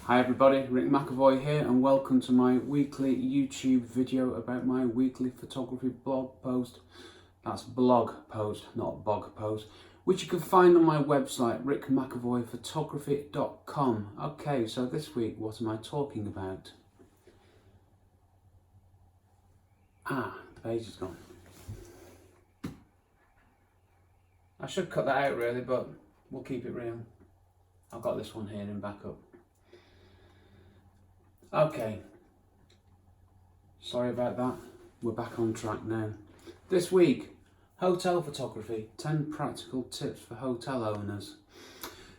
Hi everybody, Rick McEvoy here and welcome to my weekly YouTube video about my weekly photography blog post. That's blog post, not bog post, which you can find on my website rickmcavoyphotography.com. Okay, so this week what am I talking about? The page is gone. I should cut that out really, but we'll keep it real. I've got this one here in backup. Okay, sorry about that, we're back on track now. This week, hotel photography, 10 practical tips for hotel owners.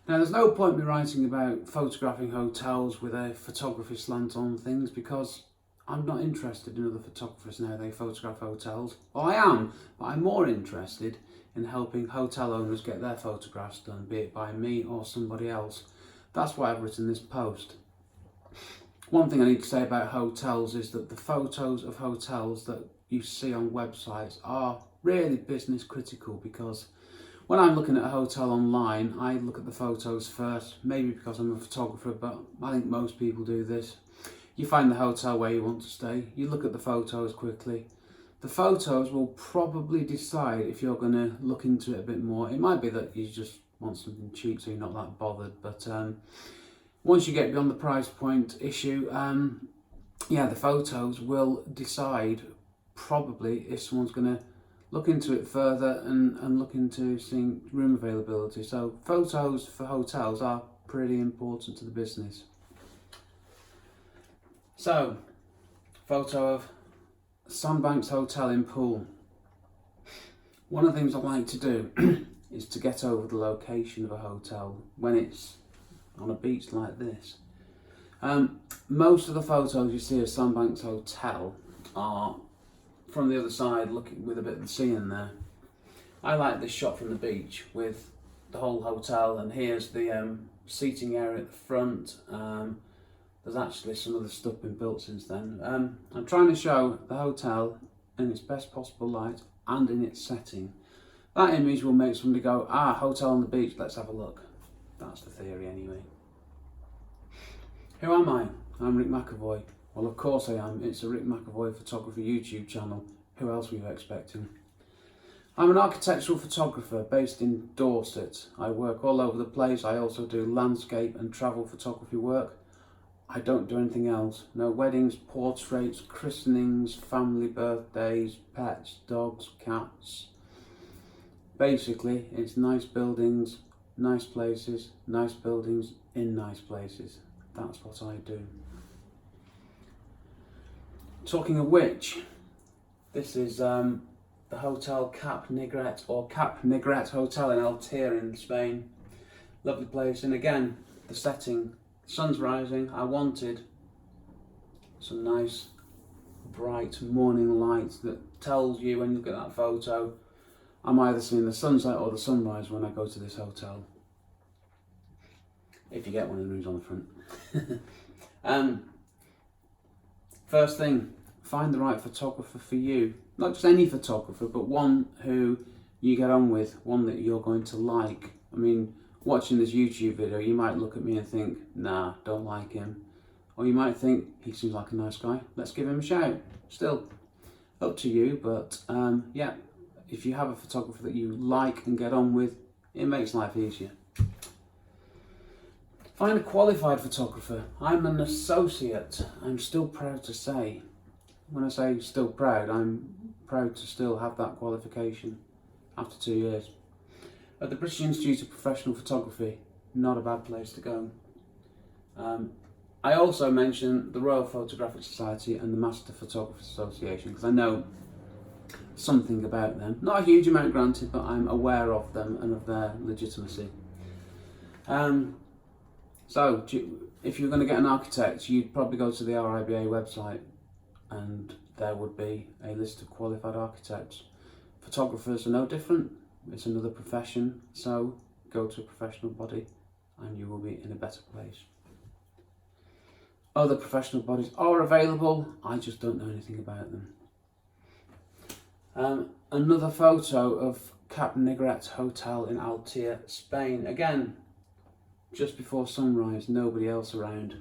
Now there's no point me writing about photographing hotels with a photography slant on things because I'm not interested in other photographers now they photograph hotels. Well, I am, but I'm more interested in helping hotel owners get their photographs done, be it by me or somebody else. That's why I've written this post. One thing I need to say about hotels is that the photos of hotels that you see on websites are really business critical, because when I'm looking at a hotel online, I look at the photos first, maybe because I'm a photographer, but I think most people do this. You find the hotel where you want to stay, you look at the photos quickly. The photos will probably decide if you're going to look into it a bit more. It might be that you just want something cheap so you're not that bothered, but once you get beyond the price point issue, the photos will decide probably if someone's going to look into it further and look into seeing room availability. So photos for hotels are pretty important to the business. So, photo of Sandbanks Hotel in Poole. One of the things I like to do is to get over the location of a hotel when it's on a beach like this. Most of the photos you see of Sandbanks Hotel are from the other side, looking with a bit of the sea in there. I like this shot from the beach with the whole hotel, and here's the seating area at the front. There's actually some other stuff been built since then. I'm trying to show the hotel in its best possible light and in its setting. That image will make somebody go, hotel on the beach, let's have a look. That's the theory anyway. Who am I? I'm Rick McEvoy. Well, of course I am. It's a Rick McEvoy Photography YouTube channel. Who else were you expecting? I'm an architectural photographer based in Dorset. I work all over the place. I also do landscape and travel photography work. I don't do anything else. No weddings, portraits, christenings, family birthdays, pets, dogs, cats. Basically, it's nice buildings, nice places, nice buildings in nice places. That's what I do. Talking of which, this is the Hotel Cap Negret, or Cap Negret Hotel in Altea in Spain. Lovely place, and again, the setting, the sun's rising. I wanted some nice bright morning light that tells you when you look at that photo, I'm either seeing the sunset or the sunrise when I go to this hotel. If you get one of the rooms on the front. First thing, find the right photographer for you. Not just any photographer, but one who you get on with, one that you're going to like. I mean, watching this YouTube video, you might look at me and think, nah, don't like him. Or you might think, he seems like a nice guy, let's give him a shout. Still, up to you, but if you have a photographer that you like and get on with, it makes life easier. Find a qualified photographer. I'm an associate, I'm still proud to say. When I say still proud, I'm proud to still have that qualification after 2 years. At the British Institute of Professional Photography, not a bad place to go. I also mention the Royal Photographic Society and the Master Photographers Association because I know something about them. Not a huge amount granted, but I'm aware of them and of their legitimacy. So, if you're going to get an architect, you'd probably go to the RIBA website and there would be a list of qualified architects. Photographers are no different. It's another profession, so go to a professional body and you will be in a better place. Other professional bodies are available, I just don't know anything about them. Another photo of Cap Negret Hotel in Altea, Spain. Again, just before sunrise, nobody else around.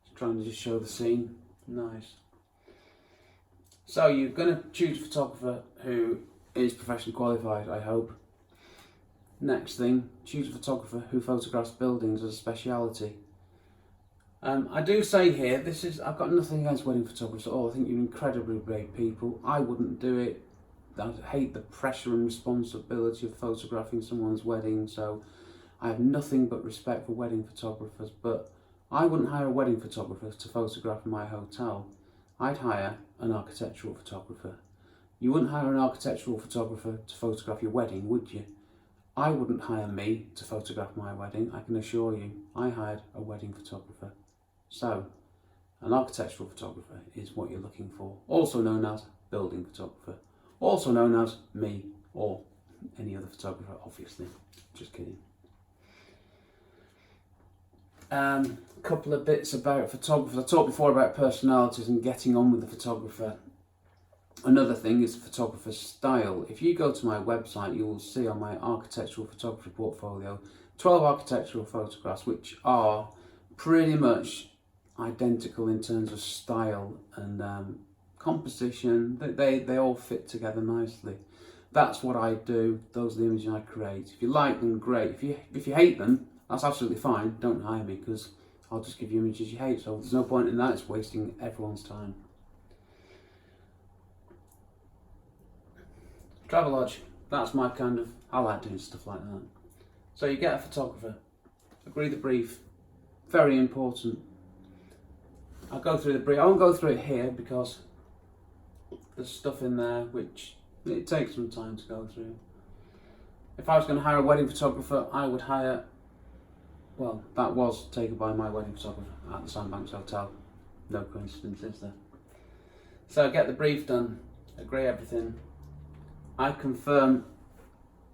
Just trying to just show the scene. Nice. So you're going to choose a photographer who is professionally qualified, I hope. Next thing, choose a photographer who photographs buildings as a speciality. I do say here, I've got nothing against wedding photographers at all. I think you're incredibly brave people. I wouldn't do it. I hate the pressure and responsibility of photographing someone's wedding, so I have nothing but respect for wedding photographers, but I wouldn't hire a wedding photographer to photograph my hotel. I'd hire an architectural photographer. You wouldn't hire an architectural photographer to photograph your wedding, would you? I wouldn't hire me to photograph my wedding, I can assure you. I hired a wedding photographer. So, an architectural photographer is what you're looking for, also known as building photographer, also known as me or any other photographer, obviously. Just kidding. Couple of bits about photographers. I talked before about personalities and getting on with the photographer. Another thing is the photographer's style. If you go to my website, you will see on my architectural photography portfolio 12 architectural photographs which are pretty much identical in terms of style and composition. They all fit together nicely. That's what I do. Those are the images I create. If you like them, great. If you hate them, that's absolutely fine. Don't hire me, because I'll just give you images you hate. So there's no point in that. It's wasting everyone's time. Travelodge. That's my kind of. I like doing stuff like that. So you get a photographer. Agree the brief. Very important. I'll go through the brief. I won't go through it here because there's stuff in there which it takes some time to go through. If I was going to hire a wedding photographer, I would hire, well, that was taken by my wedding photographer at the Sandbanks Hotel. No coincidence, is there? So get the brief done, agree everything. I confirm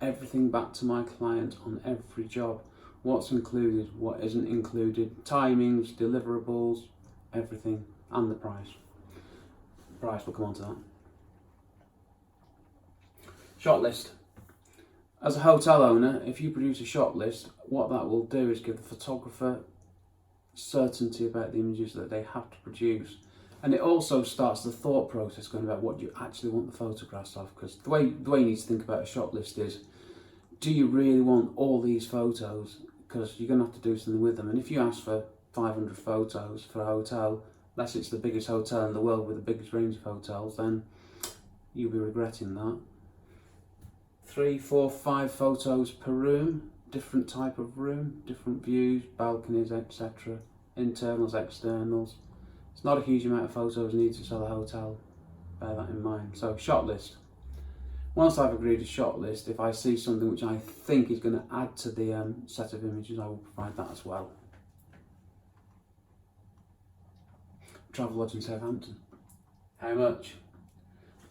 everything back to my client on every job. What's included, what isn't included, timings, deliverables, everything, and the price. The price, we'll come on to that. Shot list. As a hotel owner, if you produce a shot list, what that will do is give the photographer certainty about the images that they have to produce. And it also starts the thought process going about what you actually want the photographs of, because the way you need to think about a shot list is, do you really want all these photos? Because you're going to have to do something with them. And if you ask for 500 photos for a hotel, unless it's the biggest hotel in the world with the biggest range of hotels, then you'll be regretting that. 3, 4, 5 photos per room, different type of room, different views, balconies, etc. Internals, externals. It's not a huge amount of photos needed to sell a hotel, bear that in mind. So shot list. Once I've agreed a shot list, if I see something which I think is going to add to the set of images, I will provide that as well. Travelodge in Southampton. How much?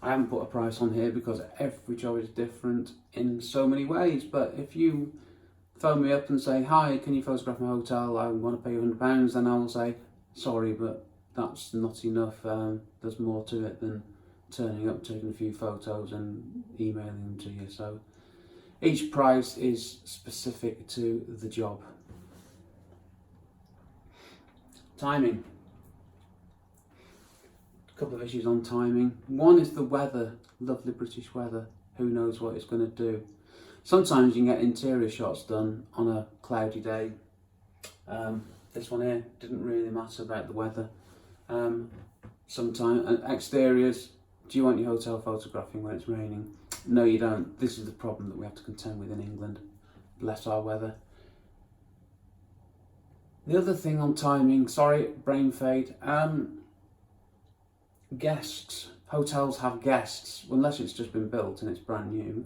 I haven't put a price on here because every job is different in so many ways, but if you phone me up and say, hi, can you photograph my hotel, I want to pay you £100, then I will say, sorry, but that's not enough. There's more to it than turning up, taking a few photos and emailing them to you. So each price is specific to the job. Timing. A couple of issues on timing. One is the weather, lovely British weather. Who knows what it's going to do. Sometimes you can get interior shots done on a cloudy day. This one here didn't really matter about the weather. Sometimes exteriors. Do you want your hotel photographing when it's raining? No, you don't. This is the problem that we have to contend with in England. Bless our weather. The other thing on timing, sorry, brain fade. Guests. Hotels have guests, unless it's just been built and it's brand new.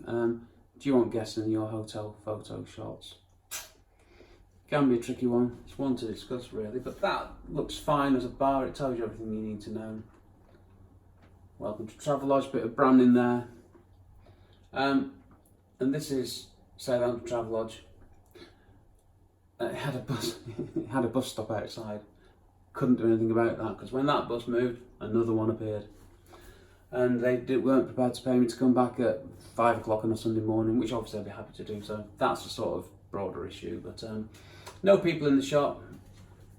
Do you want guests in your hotel photo shots? Can be a tricky one. It's one to discuss really, but that looks fine as a bar. It tells you everything you need to know. Welcome to Travelodge, bit of branding there. And this is Southampton Travelodge. It had a bus stop outside. Couldn't do anything about that because when that bus moved, another one appeared. And they weren't prepared to pay me to come back at 5 o'clock on a Sunday morning, which obviously I'd be happy to do. So that's the sort of broader issue. But no people in the shop.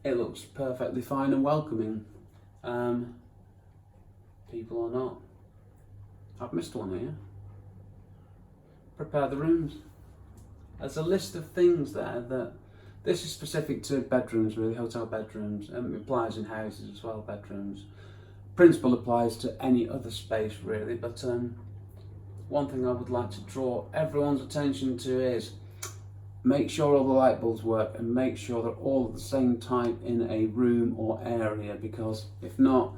It looks perfectly fine and welcoming. People or not. I've missed one here. Prepare the rooms. There's a list of things there that this is specific to bedrooms, really, hotel bedrooms, and it applies in houses as well, bedrooms. Principle applies to any other space, really, but one thing I would like to draw everyone's attention to is make sure all the light bulbs work and make sure they're all at the same type in a room or area, because if not,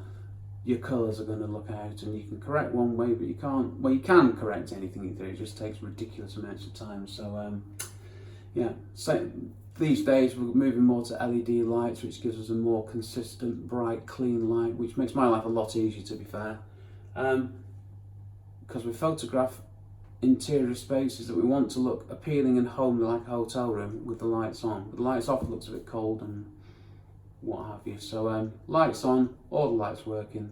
your colours are going to look out, and you can correct one way but you can't, well, you can correct anything you do, it just takes ridiculous amounts of time. So yeah, so these days we're moving more to LED lights, which gives us a more consistent, bright, clean light, which makes my life a lot easier, to be fair, because we photograph interior spaces that we want to look appealing and homely like a hotel room with the lights on. But the lights off, it looks a bit cold and what have you. So lights on, all the lights working,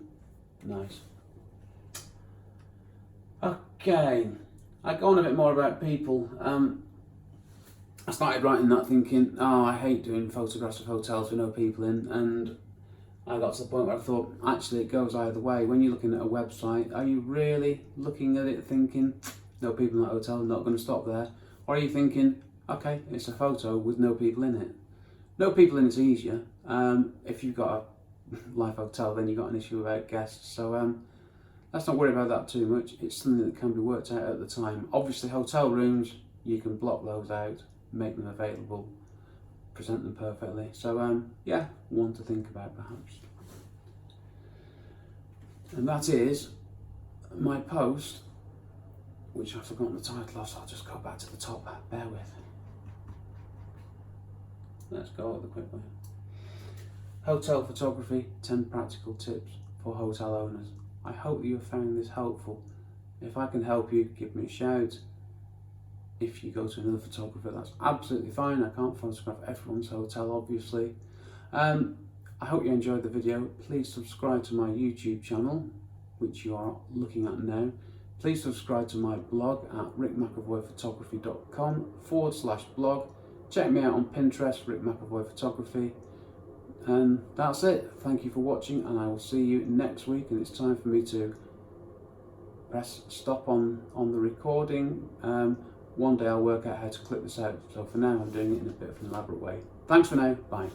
nice. Okay, I go on a bit more about people. I started writing that thinking, oh, I hate doing photographs of hotels with no people in, and I got to the point where I thought, actually it goes either way. When you're looking at a website, are you really looking at it thinking, no people in that hotel, I'm not going to stop there? Or are you thinking, okay, it's a photo with no people in it? No people in it's easier. If you've got a live hotel, then you've got an issue about guests. So let's not worry about that too much. It's something that can be worked out at the time. Obviously, hotel rooms, you can block those out, make them available, present them perfectly. So yeah, one to think about perhaps. And that is my post, which I've forgotten the title of, so I'll just go back to the top. Bear with. Let's go at the quick way. Hotel photography, 10 practical tips for hotel owners. I hope that you have found this helpful. If I can help you, give me a shout. If you go to another photographer, that's absolutely fine. I can't photograph everyone's hotel, obviously. I hope you enjoyed the video. Please subscribe to my YouTube channel, which you are looking at now. Please subscribe to my blog at rickmcevoyphotography.com/blog. Check me out on Pinterest, Rick McEvoy Photography. And that's it. Thank you for watching, and I will see you next week. And it's time for me to press stop on the recording. One day I'll work out how to clip this out. So for now, I'm doing it in a bit of an elaborate way. Thanks for now. Bye.